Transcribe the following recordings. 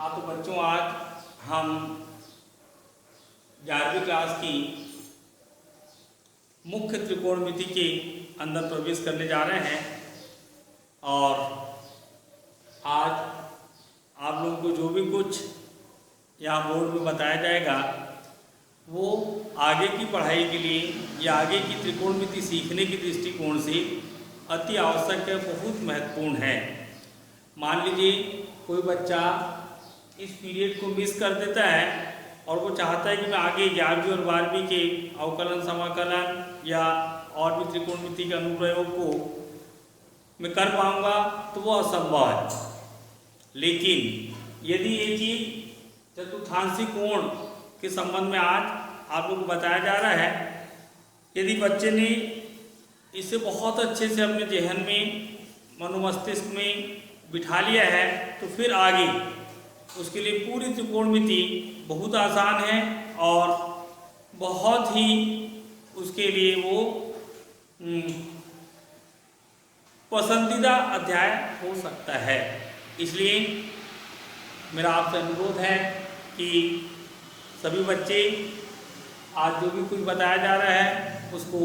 हाँ तो बच्चों, आज हम 11वीं क्लास की मुख्य त्रिकोणमिति के अंदर प्रवेश करने जा रहे हैं। और आज आप लोगों को जो भी कुछ यहाँ बोर्ड में बताया जाएगा वो आगे की पढ़ाई के लिए या आगे की त्रिकोणमिति सीखने के दृष्टिकोण से अति आवश्यक है, बहुत महत्वपूर्ण है। मान लीजिए कोई बच्चा इस पीरियड को मिस कर देता है और वो चाहता है कि मैं आगे 11वीं और 12वीं के अवकलन समाकलन या और भी त्रिकोणमिति के अनुप्रयोग को मैं कर पाऊंगा, तो वो असंभव है। लेकिन यदि ये चीज चतुर्थांशी कोण के संबंध में आज आप लोगों को बताया जा रहा है, यदि बच्चे ने इसे बहुत अच्छे से अपने जहन में, मनोमस्तिष्क में बिठा लिया है, तो फिर आगे उसके लिए पूरी त्रिकोणमिति बहुत आसान है और बहुत ही उसके लिए वो पसंदीदा अध्याय हो सकता है। इसलिए मेरा आपसे अनुरोध है कि सभी बच्चे आज जो भी कुछ बताया जा रहा है उसको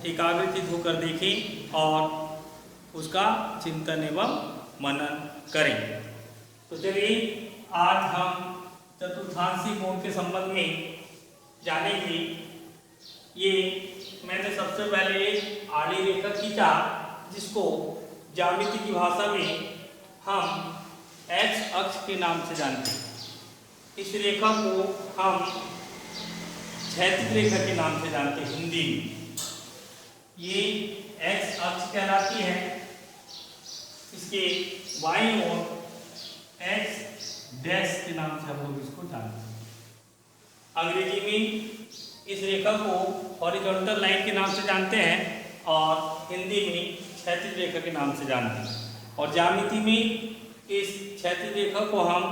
एकाग्रचित्त होकर देखें और उसका चिंतन एवं मनन करें। तो चलिए आज हम चतुर्थांशी कोण के संबंध में जानेंगे। ये मैंने सबसे पहले एक आड़ी रेखा खींचा जिसको ज्यामिति की भाषा में हम एक्स अक्ष के नाम से जानते हैं। इस रेखा को हम क्षैतिज रेखा के नाम से जानते हैं हिंदी में। ये एक्स अक्ष कहलाती है। इसके बाईं ओर एक्स डैश के नाम से हम लोग इसको जानते हैं। अंग्रेजी में इस रेखा को हॉरिजॉन्टल लाइन के नाम से जानते हैं और हिंदी में क्षैतिज रेखा के नाम से जानते हैं। और ज्यामिति में इस क्षैतिज रेखा को हम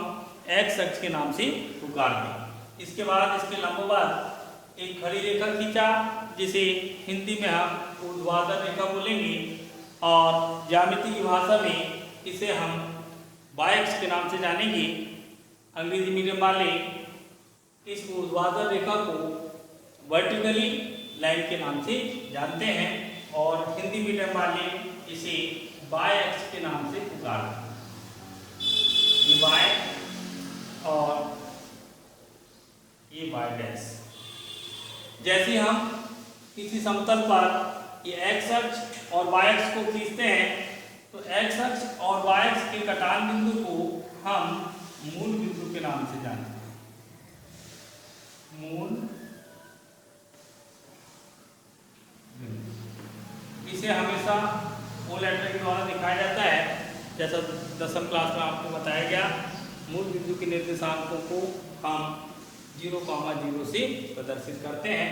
एक्स अक्ष के नाम से पुकारते हैं। इसके बाद इसके लंबवत एक खड़ी रेखा खींचा जिसे हिंदी में हम ऊर्ध्वाधर रेखा बोलेंगे और ज्यामिति की भाषा में इसे हम वाई अक्ष के नाम से जानेंगे। अंग्रेजी मीडियम वाले इस ऊर्ध्वाधर रेखा को वर्टिकली लाइन के नाम से जानते हैं और हिंदी मीडियम वाले इसे वाई अक्ष के नाम से पुकारते हैं। ये वाई और ये वाई डैश। जैसे हम किसी समतल पर ये एक्स अक्ष और वाई अक्ष को खींचते हैं तो एक्स अक्ष और वाई अक्ष के कटान बिंदु को हम मूल बिंदु के नाम से जानते हैं। मूल बिंदु इसे हमेशा ओ लेटर के द्वारा दिखाया जाता है। जैसा 10वीं क्लास में आपको बताया गया, मूल बिंदु के निर्देशांकों को हम 0,0 से प्रदर्शित करते हैं।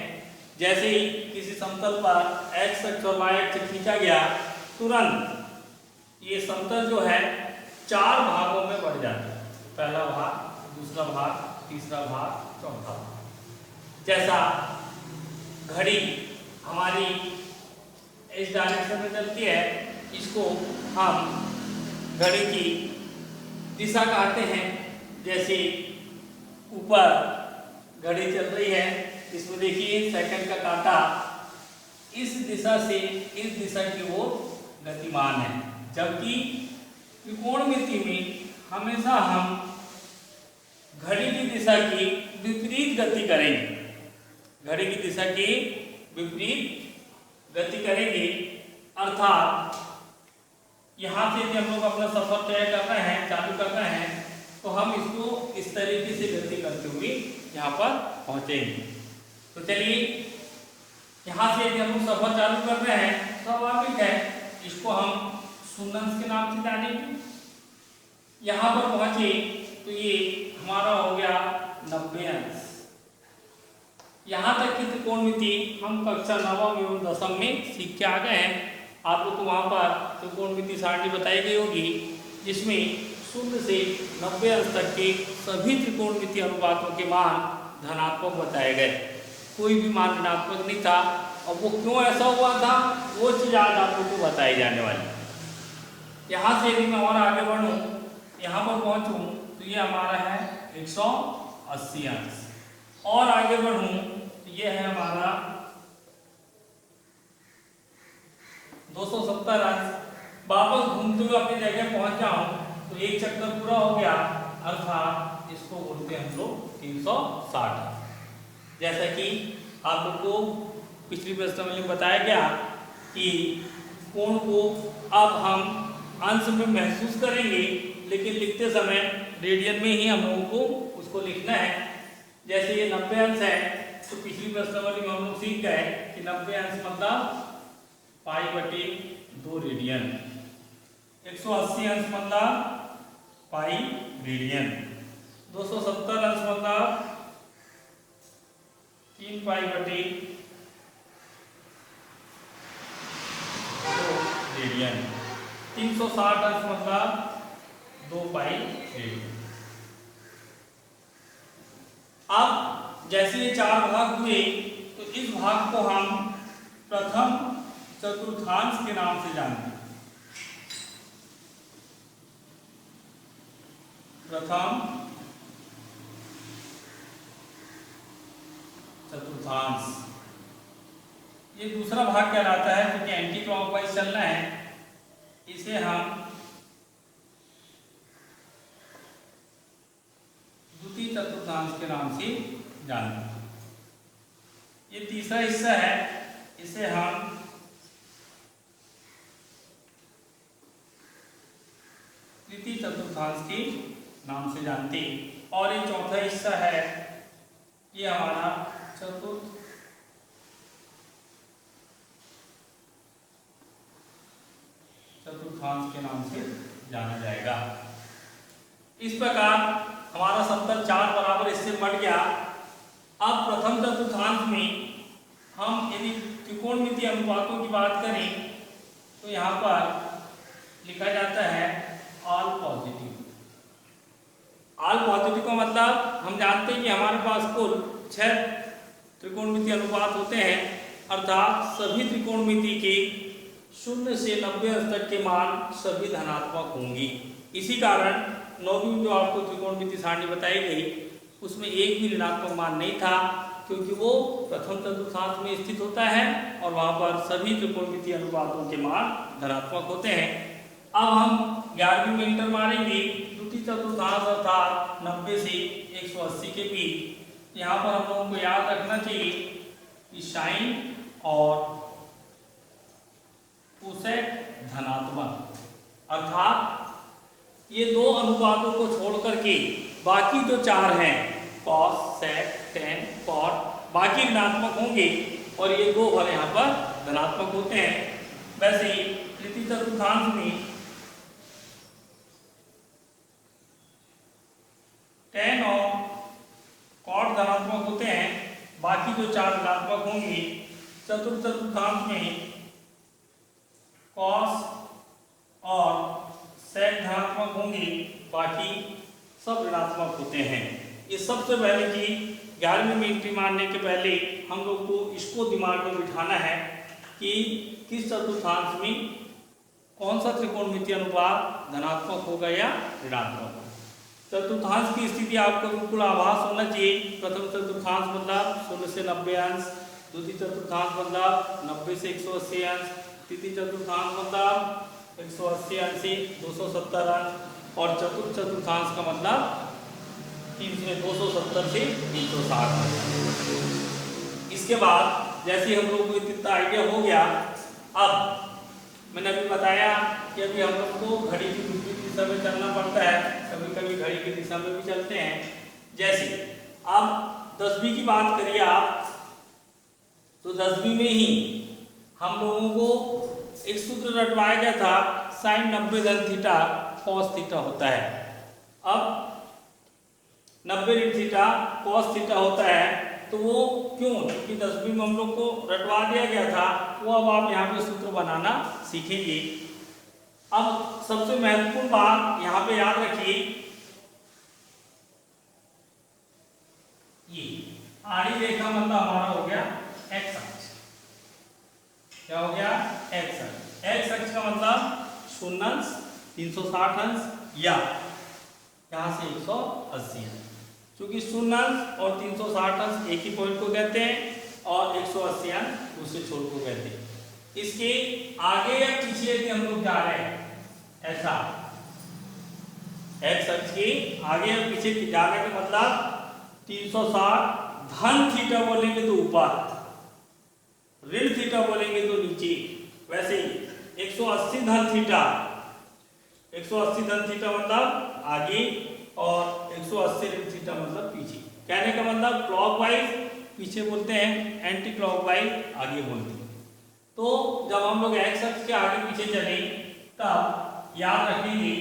जैसे ही किसी समतल पर एक्स अक्ष और वाई अक्ष खींचा गया, तुरंत ये समतल जो है 4 भागों में बढ़ जाता है। पहला भाग, दूसरा भाग, तीसरा भाग, चौथा भाग। जैसा घड़ी हमारी इस डायरेक्शन में चलती है, इसको हम घड़ी की दिशा कहते हैं। जैसे ऊपर घड़ी चल रही है, इसमें देखिए सेकंड का कांटा इस दिशा से इस दिशा की ओर गतिमान है, जबकि त्रिकोणमिति में हमेशा हम घड़ी की दिशा की विपरीत गति करेंगे। घड़ी की दिशा की विपरीत गति करेंगे, अर्थात यहाँ से यदि हम लोग अपना सफर तय कर रहे हैं, चालू कर रहे हैं, तो हम इसको इस तरीके से गति करते हुए यहाँ पर पहुँचेंगे। तो चलिए यहाँ से यदि हम लोग सफर चालू कर रहे हैं, स्वाभाविक है इसको हम शून्य अंश के नाम से जानेंगे। यहाँ पर पहुंचे तो ये हमारा हो गया 90 अंश। यहाँ तक की त्रिकोणमिति हम कक्षा 9वीं एवं 10वीं में सीख के आ गए हैं। आप लोग को वहाँ पर त्रिकोणमिति सारणी बताई गई होगी जिसमें 0 से 90 अंश तक के सभी त्रिकोणमिति अनुपातों के मान धनात्मक बताए गए। कोई भी मान ऋणात्मक नहीं था। और वो क्यों ऐसा हुआ था, वो चीज़ आज आप लोग को बताई जाने वाली। यहाँ से यदि मैं और आगे बढ़ूँ, यहाँ पर पहुँचूँ तो तो ये हमारा है 180 अंश। और आगे बढ़ूं तो ये है हमारा 270 अंश। वापस घूमते हुए अपनी जगह पहुंच जाऊं तो एक चक्कर पूरा हो गया, अर्थात इसको बोलते हैं हम लोग 360। जैसा कि आप लोग को पिछली प्रश्न में बताया गया कि कोण को अब हम अंश में महसूस करेंगे, लेकिन लिखते समय रेडियन में ही हम लोगों को उसको लिखना है। जैसे ये 90 अंश है तो पिछली प्रश्नावली में हम लोग सीख गए कि 90 अंश मतलब π/2 रेडियन, 180 अंश मतलब पाई रेडियन, 270 अंश मतलब 3π/2 रेडियन, 360 अंश मतलब 2π रेडियन। अब जैसे ये 4 भाग हुए तो इस भाग को हम प्रथम चतुर्थांश के नाम से जानते हैं। प्रथम चतुर्थांश ये दूसरा भाग कहलाता है, क्योंकि एंटी क्लॉकवाइज चलना है। इसे हम द्वितीय चतुर्थांश के नाम से जानते हैं। ये तीसरा हिस्सा है, इसे हम तृतीय चतुर्थांश के नाम से जानते हैं। और ये चौथा हिस्सा है, ये हमारा चतुर्थ चतुर्थांश के नाम से जाना जाएगा। इस प्रकार हमारा समतल 4 बराबर इससे बढ़ गया। अब प्रथम चतुर्थांश में हम यदि त्रिकोणमितीय अनुपातों की बात करें तो यहाँ पर लिखा जाता है ऑल पॉजिटिव। ऑल पॉजिटिव का मतलब हम जानते हैं कि हमारे पास कुल 6 त्रिकोणमितीय अनुपात होते हैं, अर्थात सभी त्रिकोणमिति के 0 से 90 अंश तक के मान सभी धनात्मक होंगी। इसी कारण 9वीं में जो आपको त्रिकोणमिति सारणी बताई गई उसमें एक भी ऋणात्मक मान नहीं था, क्योंकि वो प्रथम चतुर्थांश में स्थित होता है और वहां पर सभी त्रिकोणमितीय अनुपातों के मान धनात्मक होते हैं। अब हम 11वीं में इंटर मारेंगे द्वितीय चतुर्थांश अर्थात 90 से 180 के बीच। यहाँ पर हम लोगों को याद रखना चाहिए कि साइन और कोसेक धनात्मक, अर्थात ये दो अनुपातों को छोड़ करके बाकी जो 4 हैं कॉस, सेक, टेन, कॉट, बाकी ऋणात्मक होंगे और ये 2 भले यहाँ पर धनात्मक होते हैं। वैसे ही तृतीय चतुर्थांश में टेन और कॉट धनात्मक होते हैं, बाकी जो 4 ऋणात्मक होंगे। चतुर्थ चतुर्थांश में कॉस और सेक धनात्मक होंगे, बाकी सब ऋणात्मक होते हैं। ये सबसे पहले कि 11वीं में एंट्री मारने के पहले हम लोग को इसको दिमाग में बिठाना है कि किस चतुर्थांश में कौन सा त्रिकोणमितीय अनुपात धनात्मक होगा या ऋणात्मक होगा। चतुर्थांश की स्थिति आपको बिल्कुल आभास होना चाहिए। प्रथम चतुर्थांश मतलब 0 से 90 अंश, द्वितीय चतुर्थांश मतलब 90 से 180 अंश, तृतीय चतुर्थांश मतलब 180 अंश से 270 अंश और चतुर्थ चतुर्थांश का मतलब 270 से 360 अंश। इसके बाद जैसे हम लोग को इतना आइडिया हो गया, अब मैंने अभी बताया कि अभी हम लोग को घड़ी की विपरीत दिशा में चलना पड़ता है, कभी कभी घड़ी की दिशा में भी चलते हैं। जैसे अब 10वीं की बात करिए आप, तो 10वीं में ही हम लोगों को एक सूत्र रटवाया गया था, साइन 90 धन थीटा कॉस थीटा होता है। अब 90 ऋण थीटा कॉस थीटा होता है, तो वो क्यों, क्योंकि 10वीं में हम लोग को रटवा दिया गया था, वो अब आप यहाँ पे सूत्र बनाना सीखेंगे। अब सबसे महत्वपूर्ण बात यहाँ पे याद रखिए, ये आड़ी रेखा मतलब हमारा हो गया एक्स अक्ष। क्या हो गया? एक्स अक्ष। एक्स अक्ष का मतलब 0 अंश, 360 अंश या यहाँ से 180 अंश, क्योंकि 0 अंश और 360 अंश एक ही पॉइंट को कहते हैं और 180 अंश दूसरे छोर को कहते हैं। इसके आगे या पीछे यदि हम लोग जा रहे हैं ऐसा, एक्स अक्ष के आगे या पीछे जाने का मतलब 360 धन थीटा बोलेंगे तो ऊपर, ऋण थीटा बोलेंगे तो नीचे। वैसे ही 180 धन थीटा, 180 धन थीटा मतलब आगे और 180 ऋण थीटा मतलब पीछे। कहने का मतलब क्लॉकवाइज पीछे बोलते हैं, एंटी क्लॉकवाइज आगे बोलते हैं। तो जब हम लोग एक्स अक्ष के आगे पीछे चले तब याद रखेंगे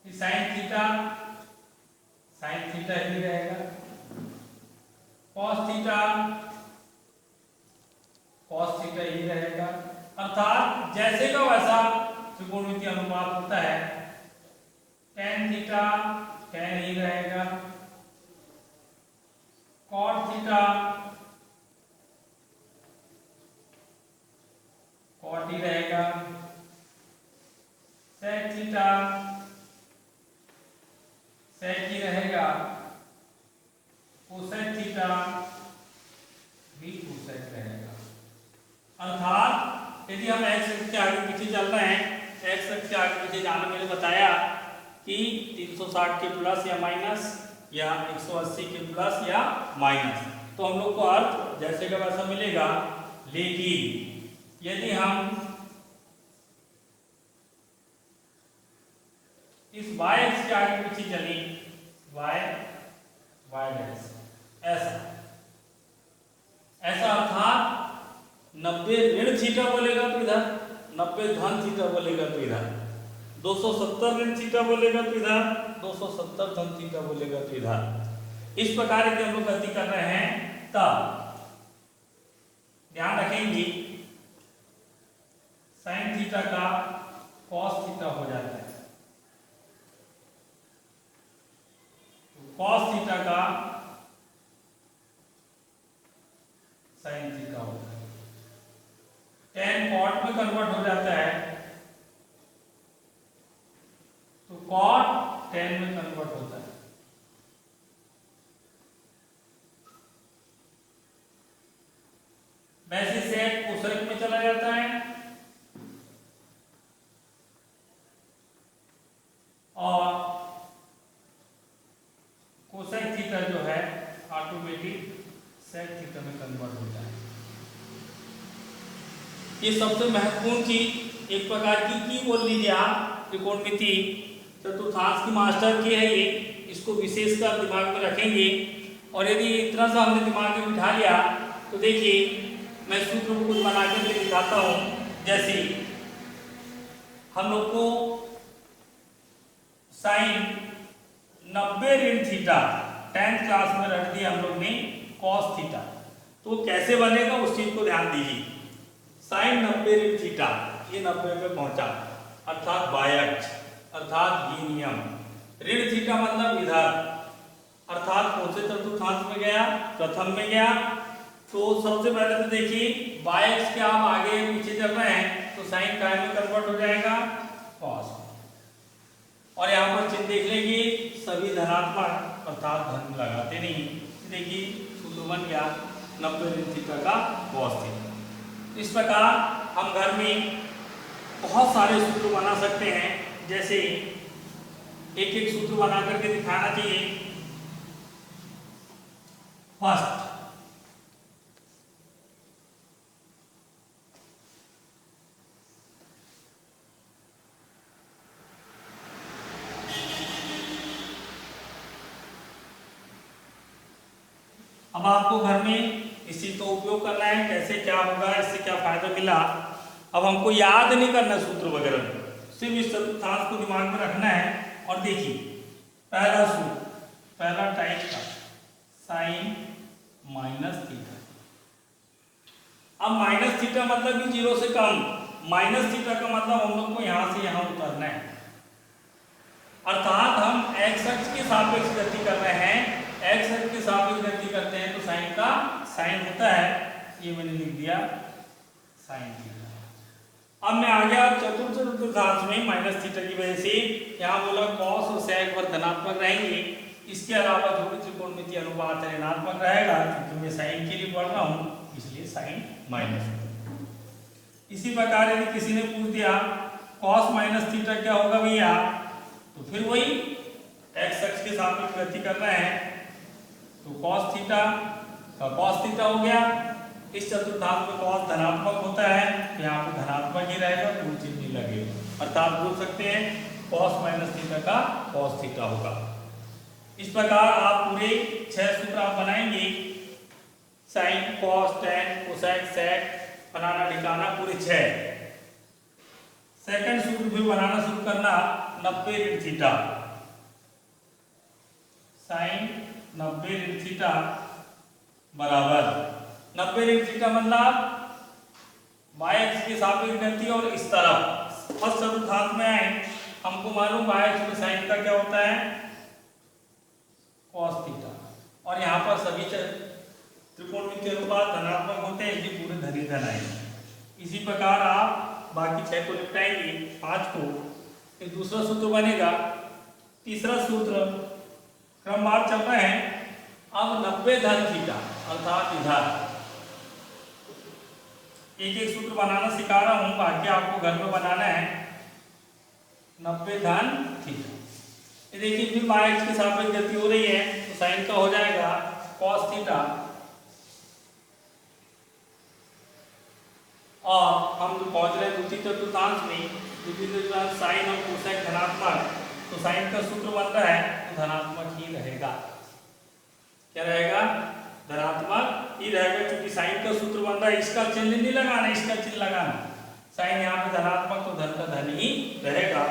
कि साइन थीटा ही रहेगा, कॉस थीटा ही रहेगा। अर्थात जैसे का वैसा त्रिकोणमितीय अनुपात होता है, tan थीटा tan ही रहेगा, cot थीटा cot ही रहेगा, sec थीटा sec ही रहेगा, cosec थीटा भी cosec रहेगा। अर्थात यदि हम एक्स अक्ष के आगे पीछे चल रहे हैं, एक्स अक्ष के आगे पीछे जाना मैंने बताया कि 360 के प्लस या माइनस या 180 के प्लस या माइनस, तो हम लोग को अर्थ जैसे का वैसा मिलेगा। लेकिन यदि हम इस y अक्ष के आगे पीछे चले, y डैश ऐसा अर्थात 90 ऋण थीटा बोलेगा तो इधर, 90 धन थीटा बोलेगा तो इधर, 270 ऋण थीटा बोलेगा तो इधर, 270 धन थीटा बोलेगा तो इधर। इस प्रकार की हम लोग गति कर रहे हैं तब ध्यान रखेंगे साइन थीटा का कॉस थीटा हो जाता है, कॉस थीटा का साइन थीटा होता है, tan कॉट में कन्वर्ट हो जाता है तो कॉट tan में कन्वर्ट होता है। वैसे सेक कोसेक में चला जाता है और कोसेक थीटा जो है ऑटोमेटिक सेक थीटा में कन्वर्ट होता है। ये सबसे महत्वपूर्ण चीज एक प्रकार की बोल लीजिए आप, त्रिकोणमिति चतुर्थांश की मास्टर की है ये, इसको विशेषकर दिमाग में रखेंगे। और यदि इतना सा हमने दिमाग में बिठा लिया तो देखिए मैं सूत्र को कुछ बना करके दिखाता हूँ। जैसे हम लोग को साइन 90 ऋण थीटा 10th क्लास में रख दिया हम लोग ने कॉस थीटा, तो कैसे बनेगा उस चीज को ध्यान दीजिए। साइन 90 ऋण थीटा, ये 90 पे पहुंचा अर्थात बाय अक्ष, अर्थात ये नियम। ऋण थीटा मतलब इधर, अर्थात कौन से चतुर्थांश में गया, प्रथम में गया। तो सबसे पहले तो देखिए बाय अक्ष के आप आगे पीछे चल रहे हैं तो साइन काय में कन्वर्ट हो जाएगा कॉस, और यहाँ पर चिन्ह देख लेंगे सभी धनात्मक, अर्थात धन लगाते नहीं। देखिए सूत्र बन गया 90 ऋण थीटा का कॉस थीटा। इस प्रकार हम घर में बहुत सारे सूत्र बना सकते हैं, जैसे एक एक सूत्र बना करके दिखाना चाहिए। फर्स्ट, अब आपको घर में इस चीज का उपयोग करना है, कैसे क्या होगा, इससे क्या फायदा मिला। अब हमको याद नहीं करना सूत्र वगैरह, सिर्फ इस चतुर्थांश को दिमाग में रखना है। और देखिए पहला सूत्र, पहला टाइप का साइन माइनस थीटा। अब माइनस थीटा मतलब कि 0 से कम, माइनस थीटा का मतलब हम लोग को यहाँ से यहाँ उतरना है, अर्थात हम एक्स अक्ष के सापेक्ष गति कर रहे हैं। एक्स अक्ष के सापेक्ष गति करते हैं तो साइन का साइन होता है, ये मैंने लिख दिया साइन थीटा। अब मैं आ गया चतुर्थांश में माइनस थीटा की वजह से यहाँ बोला कॉस और सेक पर धनात्मक रहेंगे। इसके अलावा जो भी त्रिकोणमितीय अनुपात है ऋणात्मक रहेगा, क्योंकि मैं साइन के लिए पढ़ रहा हूँ इसलिए साइन माइनस। इसी प्रकार यदि किसी ने पूछ दिया कॉस माइनस थीटा क्या होगा भैया, तो फिर वही एक्स अक्ष के सापेक्ष गति करना है, तो कॉस थीटा का कॉस थीटा हो गया। इस चतुर्थांश में कॉस धनात्मक होता है तो यहाँ पे धनात्मक ही रहेगा, कोई चिन्ह नहीं लगेगा, अर्थात बोल सकते हैं कॉस माइनस थीटा का कॉस थीटा होगा। इस प्रकार आप पूरे 6 सूत्र आप बनाएंगे, sine cos tan cosec sec बनाना ठिकाना पूरे 6। सेकंड सूत्र भी बनाना शुरू करना 90 ऋण थीटा, साइन 90 ऋण थीटा बराबर 90 ऋण थीटा मतलब y अक्ष के सापेक्ष गति और इस तरफ फर्स्ट चतुर्थांश में आए, हमको मालूम y अक्ष में साइन का क्या होता है cos थीटा, और यहाँ पर सभी त्रिकोणमितीय अनुपात धनात्मक होते हैं, इसलिए पूरे धन ही धन आएंगे। इसी प्रकार आप बाकी 6 को निपटाएंगे, 5 को। फिर दूसरा सूत्र बनेगा, तीसरा सूत्र क्रमवार चल रहा है। अब 90 धन थीटा अर्थात इधर एक एक सूत्र बनाना सिखा रहा हूं, बाकी आपको घर में बनाना है। 90 धन थीटा, ये देखिए फिर y अक्ष के सापेक्ष गति हो रही है तो साइन का हो जाएगा cos थीटा, और हम जो पहुंच रहे हैं द्वितीय चतुर्थांश में, द्वितीय चतुर्थांश साइन और कोसेक धनात्मक, तो साइन का सूत्र बन रहा है तो धनात्मक ही रहेगा। क्या रहेगा? धनात्मक ही रहेगा, क्योंकि साइन का सूत्र बन रहा है, इसका चिन्ह नहीं लगाना, इसका चिन्ह लगाना। साइन यहाँ पे धनात्मक तो धन का धन ही रहेगा।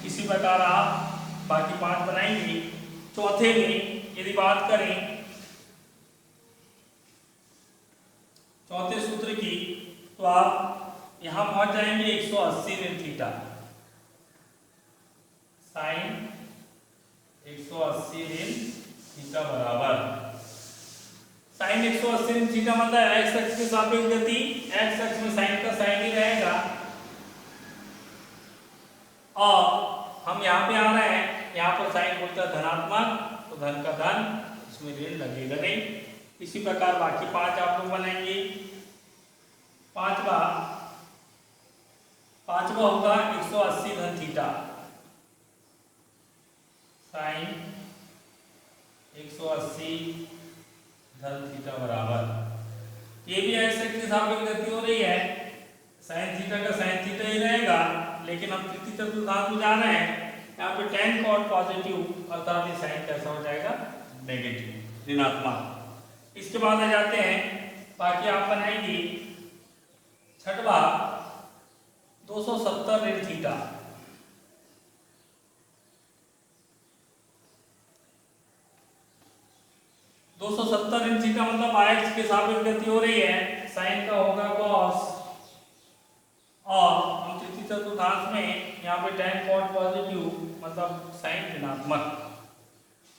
इसी प्रकार आप बाकी 5 बनाएंगे। चौथे में यदि बात करें चौथे सूत्र की, तो आप यहां पहुंच जाएंगे 180 ऋण थीटा, साइन 180 ऋण थीटा बराबर साइन 180 ऋण थीटा मतलब एक्स अक्ष के सापेक्ष गति, एक्स अक्ष में साइन का साइन ही रहेगा, और हम यहाँ पे आ रहे हैं, यहाँ पर साइन बोलता है धनात्मक तो धन का धन, इसमें ऋण लगेगा नहीं। इसी प्रकार बाकी 5 आप लोग बनाएंगे। पांचवा होगा 180 धन थीटा, साइन 180 धन थीटा बराबर, ये भी एक्स अक्ष के सापेक्ष गति हो रही है, साइन थीटा का साइन थीटा ही रहेगा, लेकिन हम तृतीय चतुर्थांश में जा रहे हैं, यहाँ पे tan cot पॉजिटिव अर्थात ये साइन कैसा हो जाएगा नेगेटिव, ऋणात्मक। इसके बाद आ जाते हैं, बाकी आप बनाएंगे छठवा 270 ऋण थीटा, ऋण थीटा मतलब x के सापेक्ष गति हो रही है, साइन का होगा cos, और हम तृतीय चतुर्थांश में यहाँ पे tan cot पॉजिटिव मतलब साइन ऋणात्मक।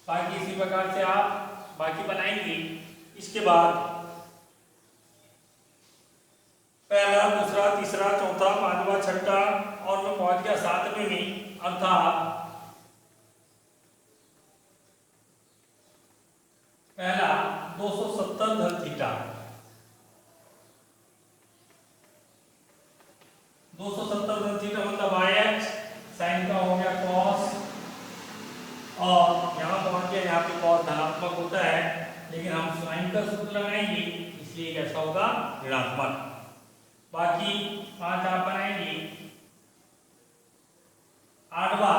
बाकी इसी प्रकार से आप बाकी बनाएंगे। इसके बाद पहला, दूसरा, तीसरा, चौथा, पांचवा, छठा, और मैं पहुंच गया 7वें में, अर्थात पहला 270 धन थीटा, 270 धन थीटा मतलब y साइन का हो गया cos, और यहाँ पहुंच गया, यहाँ पे cos धनात्मक होता है, लेकिन हम साइन का सूत्र लगाएंगे इसलिए कैसा होगा ऋणात्मक। बाकी 5 आप बनाएंगे। आठवा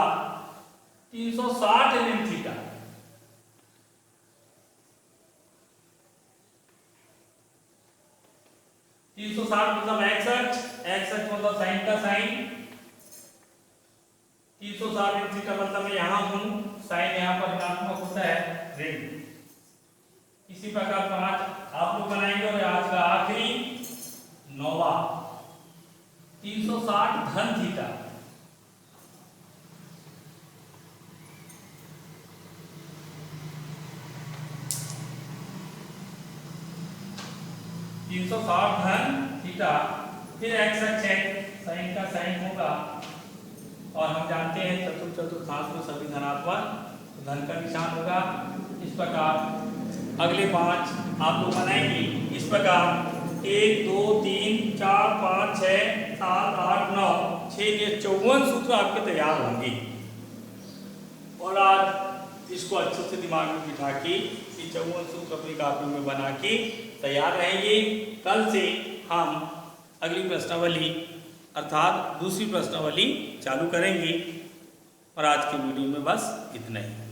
360 ऋण थीटा, मतलब एक्स अक्ष मतलब साइन का साइन, 360 ऋण थीटा मतलब मैं यहाँ हूं, साइन यहाँ पर ऋणात्मक होता है ऋण। इसी प्रकार 5 आप लोग बनाएंगे, और आज का आखिरी 9वां 360 धन थीटा, 360 धन थीटा, फिर एक्स अक्ष है साइन का साइन होगा, और हम जानते हैं चतुर्थांश में सभी धनात्मक, तो धन का निशान होगा। इस प्रकार अगले 5 आप लोग बनाएंगे इस प्रकार 1 2 3 4 5 6 7 8 9 6 ये 54 सूत्र आपके तैयार होंगे। और आज इसको अच्छे से दिमाग में बिठा के ये 54 सूत्र अपनी कॉपी में बना के तैयार रहेंगे। कल से हम अगली प्रश्नावली अर्थात दूसरी प्रश्नावली चालू करेंगे। और आज के वीडियो में बस इतना ही।